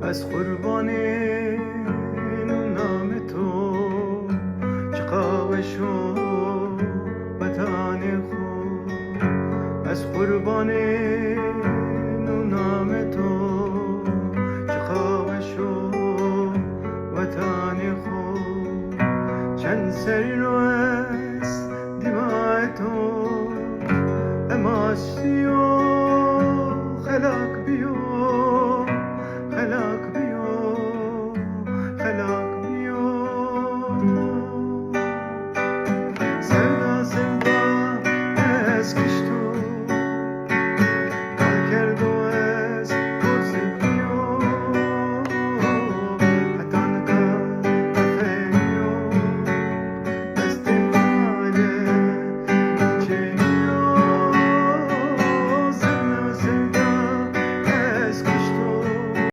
از قربان نام تو چه کاوش و وطن خود، از قربان نام تو چه کاوش و وطن خود. چند سر